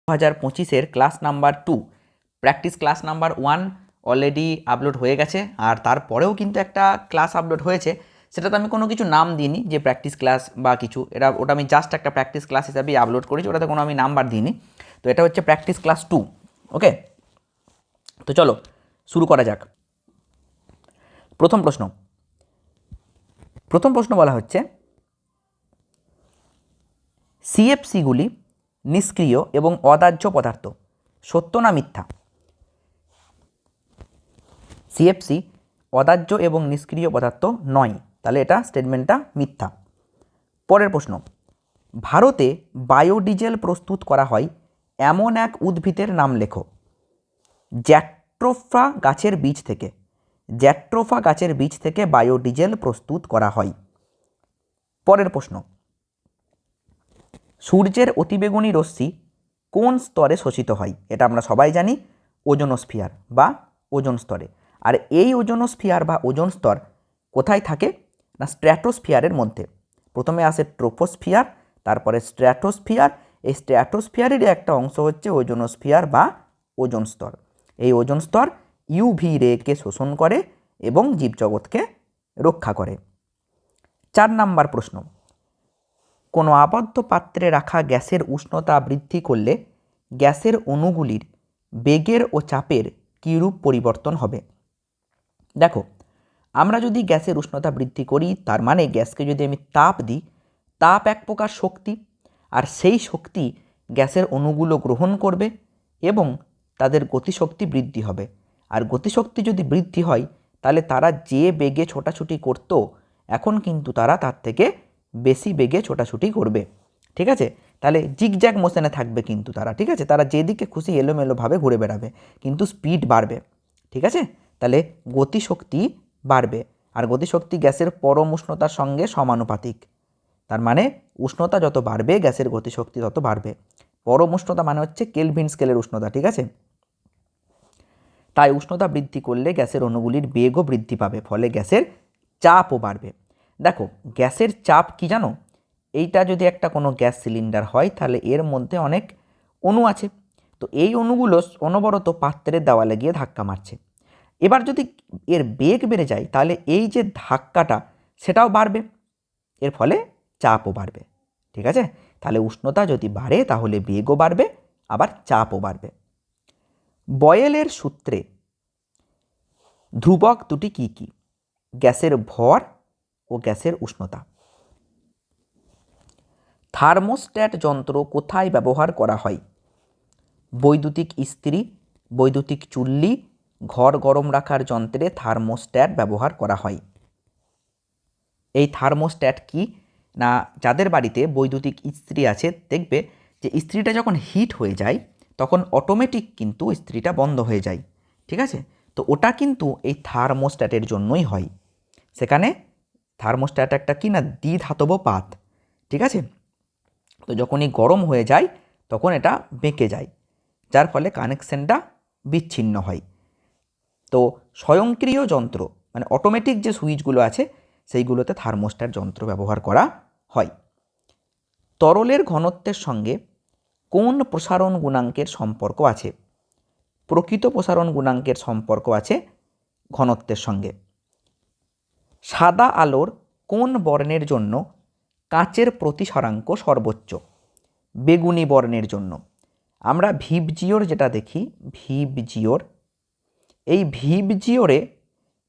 2025-এর class number 2 practice class number 1 already upload হয়ে গেছে। আর তারপরেও কিন্তু একটা ক্লাস আপলোড হয়েছে, সেটা তো আমি কোনো কিছু নাম দিইনি যে প্র্যাকটিস ক্লাস বা কিছু, ওটা আমি জাস্ট একটা প্র্যাকটিস ক্লাস হিসাবেই আপলোড করেছি, ওটাতে কোনো আমি নাম্বার দিইনি। তো এটা হচ্ছে প্র্যাকটিস ক্লাস 2। ওকে, তো চলো শুরু করা যাক। প্রথম প্রশ্ন বলা হচ্ছে, সিএফসিগুলি নিষ্ক্রিয় এবং অদাহ্য পদার্থ, সত্য না মিথ্যা? সিএফসি অদাহ্য এবং নিষ্ক্রিয় পদার্থ নয়, তাহলে এটা স্টেটমেন্টটা মিথ্যা। পরের প্রশ্ন, ভারতে বায়োডিজেল প্রস্তুত করা হয় এমন এক উদ্ভিদের নাম লেখো। জ্যাট্রোফা গাছের বীজ থেকে, জ্যাট্রোফা গাছের বীজ থেকে বায়োডিজেল প্রস্তুত করা হয়। পরের প্রশ্ন, সূর্যের অতিবেগুনি রশ্মি কোন স্তরে শোষিত হয়? এটা আমরা সবাই জানি, ওজোনোস্ফিয়ার বা ওজোন স্তরে। আর এই ওজোনোস্ফিয়ার বা ওজোন স্তর কোথায় থাকে না স্ট্র্যাটোস্ফিয়ারের মধ্যে। প্রথমে আসে ট্রোপোস্ফিয়ার, তারপরে স্ট্র্যাটোস্ফিয়ার। এই স্ট্র্যাটোস্ফিয়ারেরই একটা অংশ হচ্ছে ওজোনোস্ফিয়ার বা ওজোন স্তর। এই ওজোন স্তর ইউভি রেকে শোষণ করে এবং জীবজগৎকে রক্ষা করে। 4 নাম্বার প্রশ্ন, কোনো আবদ্ধ পাত্রে রাখা গ্যাসের উষ্ণতা বৃদ্ধি করলে গ্যাসের অণুগুলির বেগের ও চাপের কীরূপ পরিবর্তন হবে? দেখো, আমরা যদি গ্যাসের উষ্ণতা বৃদ্ধি করি, তার মানে গ্যাসকে যদি আমি তাপ দিই, তাপ এক প্রকার শক্তি, আর সেই শক্তি গ্যাসের অণুগুলো গ্রহণ করবে এবং তাদের গতিশক্তি বৃদ্ধি হবে। আর গতিশক্তি যদি বৃদ্ধি হয়, তাহলে তারা যে বেগে ছোটাছুটি করত, এখন কিন্তু তারা তার থেকে বেশি বেগে ছোটাছুটি করবে। ঠিক আছে, তাহলে জিগজ্যাগ মোশনে থাকবে কিন্তু তারা। ঠিক আছে, তারা যেদিকে খুশি এলোমেলোভাবে ঘুরে বেড়াবে, কিন্তু স্পিড বাড়বে। ঠিক আছে, তাহলে গতিশক্তি বাড়বে। আর গতিশক্তি গ্যাসের পরম উষ্ণতার সঙ্গে সমানুপাতিক। তার মানে উষ্ণতা যত বাড়বে গ্যাসের গতিশক্তি তত বাড়বে। পরম উষ্ণতা মানে হচ্ছে কেলভিন স্কেলের উষ্ণতা। ঠিক আছে, তাই উষ্ণতা বৃদ্ধি করলে গ্যাসের অণুগুলির বেগও বৃদ্ধি পাবে, ফলে গ্যাসের চাপও বাড়বে। দেখো, গ্যাসের চাপ কি জানো? এইটা যদি একটা কোনো গ্যাস সিলিন্ডার হয়, তাহলে এর মধ্যে অনেক অণু আছে। তো এই অণুগুলো অনবরত পাত্রের দেওয়ালে গিয়ে ধাক্কা মারছে। এবার যদি এর বেগ বেড়ে যায়, তাহলে এই যে ধাক্কাটা সেটাও বাড়বে, এর ফলে চাপও বাড়বে। ঠিক আছে, তাহলে উষ্ণতা যদি বাড়ে তাহলে বেগও বাড়বে, আবার চাপও বাড়বে। বয়েলের সূত্রে ধ্রুবক দুটি কি কি? গ্যাসের ভর ও গ্যাসের উষ্ণতা। থার্মোস্ট্যাট যন্ত্র কোথায় ব্যবহার করা হয়? বৈদ্যুতিক ইস্ত্রি, বৈদ্যুতিক চুল্লি, ঘর গরম রাখার যন্ত্রে থার্মোস্ট্যাট ব্যবহার করা হয়। এই থার্মোস্ট্যাট কি না, যাদের বাড়িতে বৈদ্যুতিক ইস্ত্রি আছে, দেখবে যে ইস্ত্রিটা যখন হিট হয়ে যায় তখন অটোমেটিক কিন্তু ইস্ত্রিটা বন্ধ হয়ে যায়। ঠিক আছে, তো ওটা কিন্তু এই থার্মোস্ট্যাটের জন্যই হয়। সেখানে থার্মোস্ট্যাট একটা কি না দ্বিধাতব পাত। ঠিক আছে, তো যখনই গরম হয়ে যায় তখন এটা বেঁকে যায়, যার ফলে কানেকশনটা বিচ্ছিন্ন হয়। তো স্বয়ংক্রিয় যন্ত্র মানে অটোমেটিক যে সুইচগুলো আছে সেইগুলোতে থার্মোস্ট্যাট যন্ত্র ব্যবহার করা হয়। তরলের ঘনত্বের সঙ্গে কোন প্রসারণ গুণাঙ্কের সম্পর্ক আছে? প্রকৃত প্রসারণ গুণাঙ্কের সম্পর্ক আছে ঘনত্বের সঙ্গে। সাদা আলোর কোন বর্ণের জন্য কাচের প্রতিসরাঙ্ক সর্বোচ্চ? বেগুনি বর্ণের জন্য। আমরা ভিবজিওর যেটা দেখি, ভিবজিওর, এই ভিবজিওরে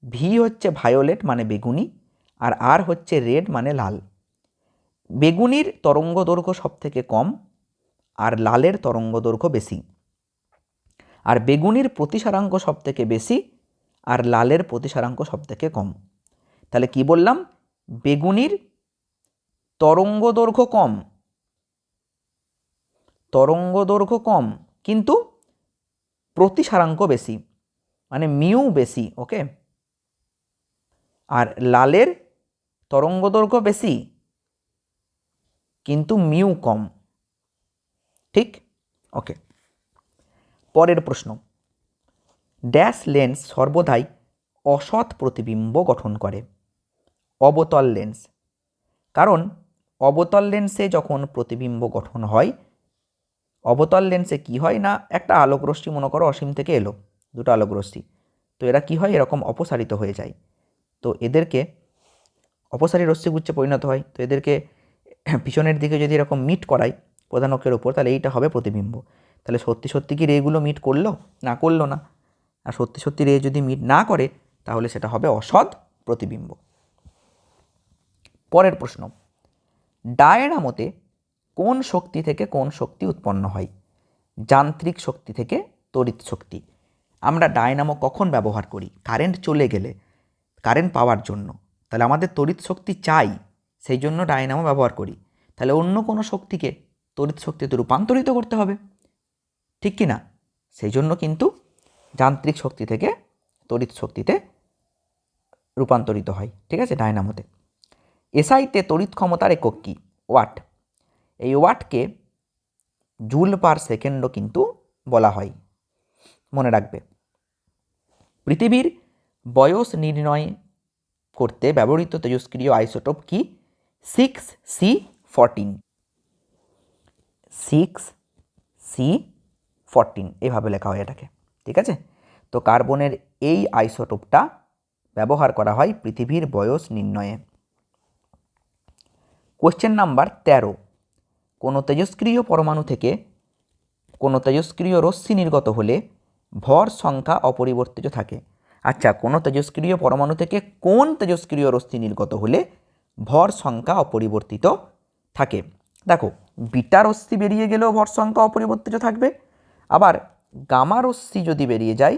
ভি হচ্ছে ভায়োলেট মানে বেগুনি, আর আর হচ্ছে রেড মানে লাল। বেগুনির তরঙ্গ দৈর্ঘ্য সব থেকে কম আর লালের তরঙ্গ দৈর্ঘ্য বেশি। আর বেগুনির প্রতিসারাঙ্ক সব থেকে বেশি আর লালের প্রতিসারাঙ্ক সব থেকে কম। তাহলে কি বললাম? বেগুনির তরঙ্গ দৈর্ঘ্য কম, তরঙ্গ দৈর্ঘ্য কম কিন্তু প্রতিসারাঙ্ক বেশি, মানে মিউ বেশি। ওকে, আর লালের তরঙ্গ দৈর্ঘ্য বেশি কিন্তু মিউ কম। ঠিক, ওকে। পরের প্রশ্ন, ড্যাশ লেন্স সর্বদাই অসৎ প্রতিবিম্ব গঠন করে? অবতল লেন্স। কারণ অবতল লেন্সে যখন প্রতিবিম্ব গঠন হয়, অবতল লেন্সে কি হয় না, একটা আলোক রশ্মি মনে করো অসীম থেকে এলো, দুটো আলোক রশ্মি, তো এরা কি হয় এরকম অপসারিত হয়ে যায়, তো এদেরকে অপসারী রশ্মিগুচ্ছে পরিণত হয়, তো এদেরকে পিছনের দিকে যদি এরকম মিট করাই প্রধান অক্ষের ওপর, তাহলে এইটা হবে প্রতিবিম্ব। তাহলে সত্যি সত্যি কি রেগুলো মিট করলো? না, করলো না। আর সত্যি সত্যি রে যদি মিট না করে তাহলে সেটা হবে অসৎ প্রতিবিম্ব। পরের প্রশ্ন, ডায়নামোতে কোন শক্তি থেকে কোন শক্তি উৎপন্ন হয়? যান্ত্রিক শক্তি থেকে তড়িৎ শক্তি। আমরা ডায়নামো কখন ব্যবহার করি? কারেন্ট চলে গেলে, কারেন্ট পাওয়ার জন্য। তাহলে আমাদের তড়িৎ শক্তি চাই, সেই জন্য ডায়নামো ব্যবহার করি। তাহলে অন্য কোনো শক্তিকে তড়িৎ শক্তিতে রূপান্তরিত করতে হবে, ঠিক কি না? সেই জন্য কিন্তু যান্ত্রিক শক্তি থেকে তড়িৎ শক্তিতে রূপান্তরিত হয়, ঠিক আছে, ডায়নামোতে। এসআইতে তড়িৎ ক্ষমতার একক কী? ওয়াট। এই ওয়াটকে জুল পার সেকেন্ডও কিন্তু বলা হয়, মনে রাখবে। পৃথিবীর বয়স নির্ণয় করতে ব্যবহৃত তেজস্ক্রিয় আইসোটোপ কি? 6C14। 6C14 এভাবে লেখা হয় এটাকে, ঠিক আছে। তো কার্বনের এই আইসোটোপটা ব্যবহার করা হয় পৃথিবীর বয়স নির্ণয়ে। কোশ্চেন নাম্বার 13, কোনো তেজস্ক্রিয় পরমাণু থেকে কোনো তেজস্ক্রিয় রশ্মি নির্গত হলে ভর সংখ্যা অপরিবর্তিত থাকে। আচ্ছা, কোনো তেজস্ক্রিয় পরমাণু থেকে কোন তেজস্ক্রিয় রশ্মি নির্গত হলে ভর সংখ্যা অপরিবর্তিত থাকে? দেখো, বিটা রশ্মি বেরিয়ে গেলেও ভর সংখ্যা অপরিবর্তিত থাকবে, আবার গামা রশ্মি যদি বেরিয়ে যায়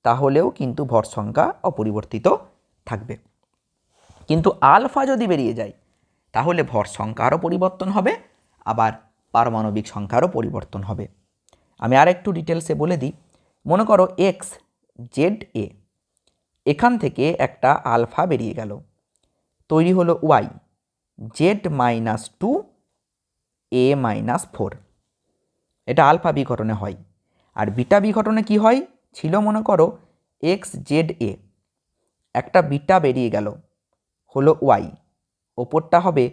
তাহলেও কিন্তু ভর সংখ্যা অপরিবর্তিত থাকবে। কিন্তু আলফা যদি বেরিয়ে যায় তাহলে ভর সংখ্যারও পরিবর্তন হবে, আবার পারমাণবিক সংখ্যারও পরিবর্তন হবে। আমি আর একটু ডিটেলসে বলে দিই। মনে করো এক্স জেড এ, এখান থেকে একটা আলফা বেরিয়ে গেল, তৈরি হলো ওয়াই Z-2 A-4। এটা আলফা বিঘটনে হয়। আর বিটা বিঘটনে কি হয়? ছিল মনে করো এক্স জেড এ, একটা বিটা বেরিয়ে গেল, হলো ওয়াই, ওপরটা হবে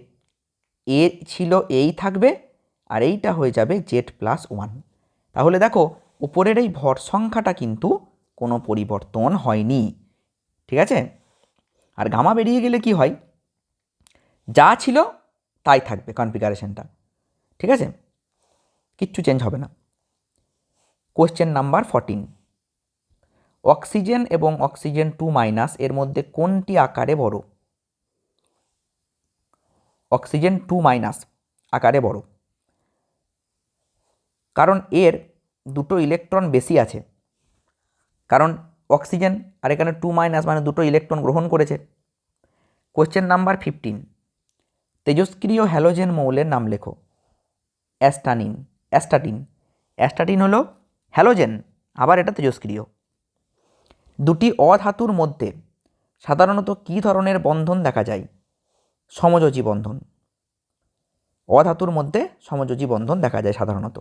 এ ছিল এই থাকবে, আর এইটা হয়ে যাবে Z+1। তাহলে দেখো উপরের এই ভর সংখ্যাটা কিন্তু কোনো পরিবর্তন হয়নি, ঠিক আছে। আর গামা বেরিয়ে গেলে কি হয়? যা ছিল তাই থাকবে কনফিগারেশনটা, ঠিক আছে, কিচ্ছু চেঞ্জ হবে না। কোশ্চেন নাম্বার 14, অক্সিজেন এবং অক্সিজেন 2- এর মধ্যে কোনটি আকারে বড়? অক্সিজেন 2- আকারে বড়, কারণ এর দুটো ইলেকট্রন বেশি আছে, কারণ অক্সিজেন আর এখানে 2- মানে দুটো ইলেকট্রন গ্রহণ করেছে। কোশ্চেন নাম্বার 15, তেজস্ক্রিয় হ্যালোজেন মৌলের নাম লেখো। অ্যাস্টাটিন। অ্যাস্টাটিন হলো হ্যালোজেন, আবার এটা তেজস্ক্রিয়। দুটি অধাতুর মধ্যে সাধারণত কী ধরনের বন্ধন দেখা যায়? সমযোজী বন্ধন। অধাতুর মধ্যে সমযোজী বন্ধন দেখা যায় সাধারণত।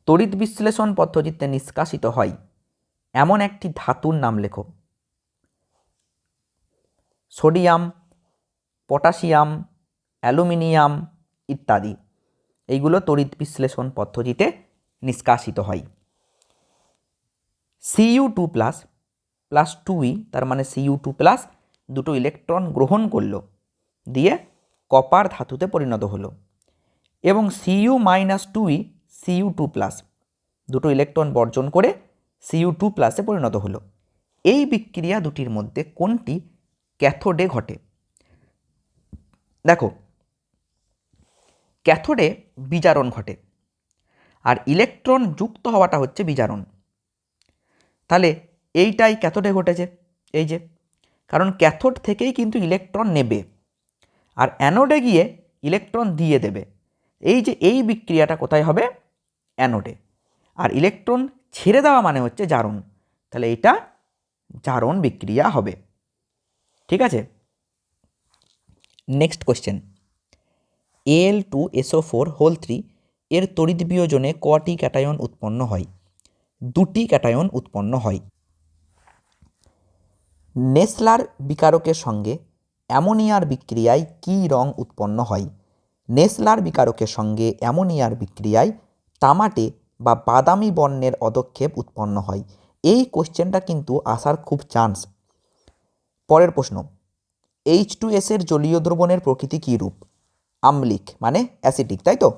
তড়িৎ বিশ্লেষণ পদ্ধতিতে নিষ্কাশিত হয় এমন একটি ধাতুর নাম লেখো। সোডিয়াম, পটাশিয়াম, অ্যালুমিনিয়াম ইত্যাদি, এইগুলো তড়িৎ বিশ্লেষণ পদ্ধতিতে নিষ্কাশিত হয়। Cu2+ প্লাস 2e, তার মানে Cu2+ দুটো ইলেকট্রন গ্রহণ করলো, দিয়ে কপার ধাতুতে পরিণত হলো, এবং Cu-2e Cu2+ দুটো ইলেকট্রন বর্জন করে Cu2+ পরিণত হলো। এই বিক্রিয়া দুটির মধ্যে কোনটি ক্যাথোডে ঘটে? দেখো, ক্যাথোডে বিজারণ ঘটে, আর ইলেকট্রন যুক্ত হওয়াটা হচ্ছে বিজারণ। তাহলে এইটাই ক্যাথোডে ঘটেছে, এই যে, কারণ ক্যাথোড থেকেই কিন্তু ইলেকট্রন নেবে আর অ্যানোডে গিয়ে ইলেকট্রন দিয়ে দেবে। এই যে এই বিক্রিয়াটা কোথায় হবে? অ্যানোডে। আর ইলেকট্রন ছেড়ে দেওয়া মানে হচ্ছে জারণ, তাহলে এইটা জারণ বিক্রিয়া হবে, ঠিক আছে। নেক্সট কোশ্চেন, Al2SO4 এর তড়িৎ বিয়োজনে কটি ক্যাটায়ন উৎপন্ন হয়? দুটি ক্যাটায়ন উৎপন্ন হয়। নেসলার বিকারকের সঙ্গে অ্যামোনিয়ার বিক্রিয়ায় কী রং উৎপন্ন হয়? নেসলার বিকারকের সঙ্গে অ্যামোনিয়ার বিক্রিয়ায় তামাটে বা বাদামি বর্ণের অধক্ষেপ উৎপন্ন হয়। এই কোশ্চেনটা কিন্তু আসার খুব চান্স। পরের প্রশ্ন, H2S এর জলীয় দ্রবণের প্রকৃতি কী রূপ? আম্লিক মানে অ্যাসিডিক, তাই তো?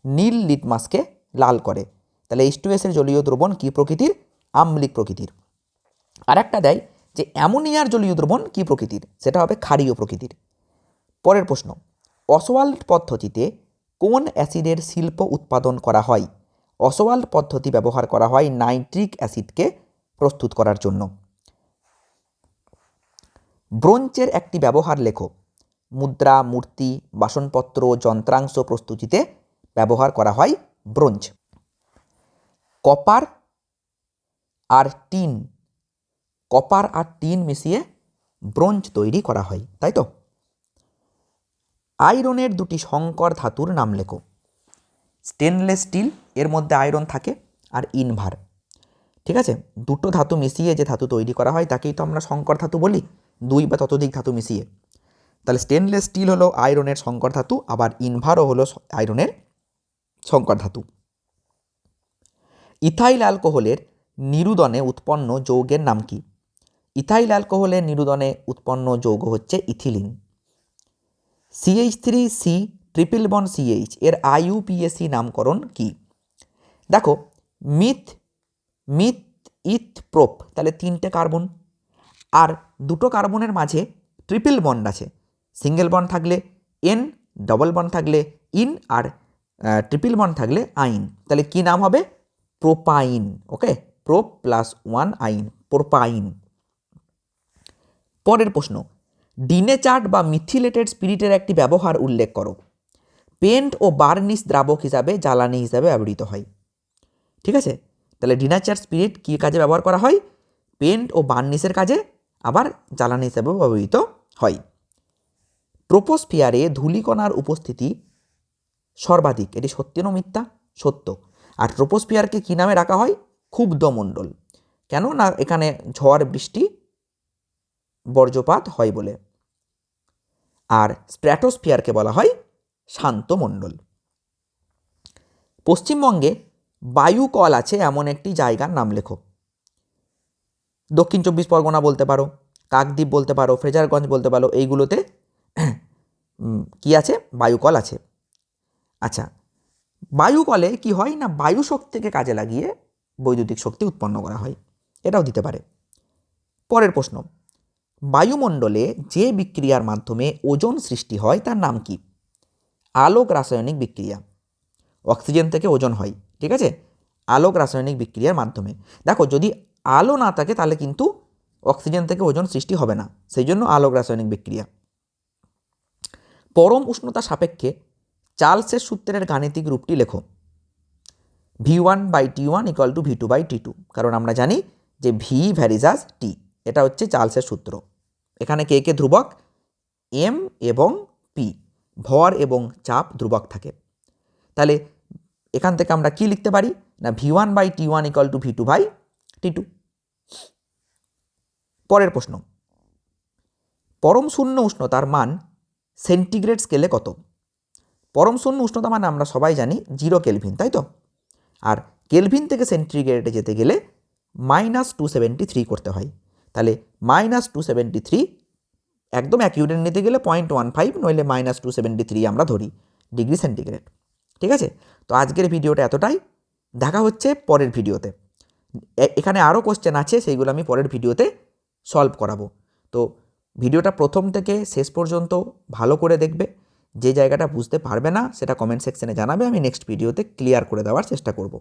নীল লিটমাসকে লাল করে। তাহলে H2S এর জলীয় দ্রবণ কী প্রকৃতির? আম্লিক প্রকৃতির। আর একটা দেয় যে অ্যামোনিয়ার জলীয় দ্রবণ কী প্রকৃতির? সেটা হবে ক্ষারীয় প্রকৃতির। পরের প্রশ্ন, অসওয়াল্ড পদ্ধতিতে কোন অ্যাসিডের শিল্প উৎপাদন করা হয়? অসওয়াল্ড পদ্ধতি ব্যবহার করা হয় নাইট্রিক অ্যাসিডকে প্রস্তুত করার জন্য। ব্রোঞ্জের একটি ব্যবহার লেখো। মুদ্রা, মূর্তি, বাসনপত্র, যন্ত্রাংশ প্রস্তুতিতে ব্যবহার করা হয় ব্রোঞ্জ। কপার আর টিন মিশিয়ে ব্রোঞ্জ তৈরি করা হয়, তাই তো? আয়রনের দুটি সংকর ধাতুর নাম লেখো। স্টেনলেস স্টিল, এর মধ্যে আয়রন থাকে, আর ইনভার। ঠিক আছে, দুটো ধাতু মিশিয়ে যে ধাতু তৈরি করা হয় তাকেই তো আমরা সংকর ধাতু বলি, দুই বা ততোধিক ধাতু মিশিয়ে। তাহলে স্টেনলেস স্টিল হলো আয়রনের সংকর ধাতু, আবার ইনভারও হলো আয়রনের সংকর ধাতু। ইথাইল অ্যালকোহলের নিরুদনে উৎপন্ন যৌগের নাম কি? ইথাইল অ্যালকোহলের নিরুদনে উৎপন্ন যৌগ হচ্ছে ethylene. CH3C triple bond CH এর IUPAC নামকরণ কি? দেখো, মিথ ইথ প্রোপ, তাহলে 3টে কার্বন, আর দুটো কার্বনের মাঝে ট্রিপল বন্ড আছে। সিঙ্গেল বন্ড থাকলে N, ডবল বন্ড থাকলে ইন, আর ট্রিপল বন্ড থাকলে আইন। তাহলে কি নাম হবে? প্রোপাইন। ওকে, প্রোপ +1 আইন, প্রোপাইন। পরের প্রশ্ন, ডিনেচার্ড বা মিথিলেটেড স্পিরিটের একটি ব্যবহার উল্লেখ করো। পেন্ট ও বার্নিশ দ্রাবক হিসাবে জ্বালানি হিসাবে ব্যবহৃত হয়। ঠিক আছে, তাহলে ডিনেচার্ড স্পিরিট কী কাজে ব্যবহার করা হয়? পেন্ট ও বার্নিশের কাজে, আবার জ্বালানি হিসাবেও ব্যবহৃত হয়। ট্রোপোস্ফিয়ারে ধূলিকণার উপস্থিতি সর্বাধিক, এটি সত্য না মিথ্যা? সত্য। আর ট্রোপোস্ফিয়ারকে কী নামে রাখা হয়? ক্ষুব্ধমণ্ডল। কেন না এখানে ঝড় বৃষ্টি বজ্রপাত হয় বলে। আর স্ট্র্যাটোস্ফিয়ারকে বলা হয় শান্ত মণ্ডল। পশ্চিমবঙ্গে বায়ুকল আছে এমন একটি জায়গার নাম লেখো। দক্ষিণ 24 পরগনা বলতে পারো, কাকদ্বীপ বলতে পারো, ফ্রেজারগঞ্জ বলতে পারো, এইগুলোতে কি আছে? বায়ুকল আছে। আচ্ছা, বায়ুকলে কি হয় না, বায়ু শক্তিকে কাজে লাগিয়ে বৈদ্যুতিক শক্তি উৎপন্ন করা হয়, এটাও দিতে পারে। পরের প্রশ্ন, বায়ুমণ্ডলে যে বিক্রিয়ার মাধ্যমে ওজোন সৃষ্টি হয় তার নাম কি? আলোক রাসায়নিক বিক্রিয়া। অক্সিজেন থেকে ওজোন হয়, ঠিক আছে, আলোক রাসায়নিক বিক্রিয়ার মাধ্যমে। দেখো, যদি আলো না থাকে তাহলে কিন্তু অক্সিজেন থেকে ওজোন সৃষ্টি হবে না, সেই জন্য আলোক রাসায়নিক বিক্রিয়া। পরম উষ্ণতা সাপেক্ষে চার্লসের সূত্রের গাণিতিক রূপটি লেখো। V1/T1 = V2/T2, কারণ আমরা জানি যে V ভ্যারিজ আস T, এটা হচ্ছে চার্লসের সূত্র। এখানে কে কে ধ্রুবক? M এবং P, ভর এবং চাপ ধ্রুবক থাকে। তাহলে এখান থেকে আমরা কি লিখতে পারি না, V1/T1 = V2/T2। পরের প্রশ্ন, পরম শূন্য উষ্ণতার মান সেন্টিগ্রেড স্কেলে কত? পরম শূন্য উষ্ণতা মানে আমরা সবাই জানি 0 কেলভিন, তাই তো? আর কেলভিন থেকে সেন্টিগ্রেডে যেতে গেলে -273 করতে হয়। তাহলে -273 একদম অ্যাকিউরেট নিতে গেলে 0.15, নইলে -273 আমরা ধরি ডিগ্রি সেন্টিগ্রেড। ঠিক আছে, তো আজকের ভিডিওটা এতটাই। দেখা হচ্ছে পরের ভিডিওতে। এখানে আরও কোশ্চেন আছে, সেইগুলো আমি পরের ভিডিওতে সলভ করাবো। তো ভিডিওটা প্রথম থেকে শেষ পর্যন্ত ভালো করে দেখবে। যে জায়গাটা বুঝতে পারবে না সেটা কমেন্ট সেকশনে জানাবে, আমি নেক্সট ভিডিওতে ক্লিয়ার করে দেওয়ার চেষ্টা করব।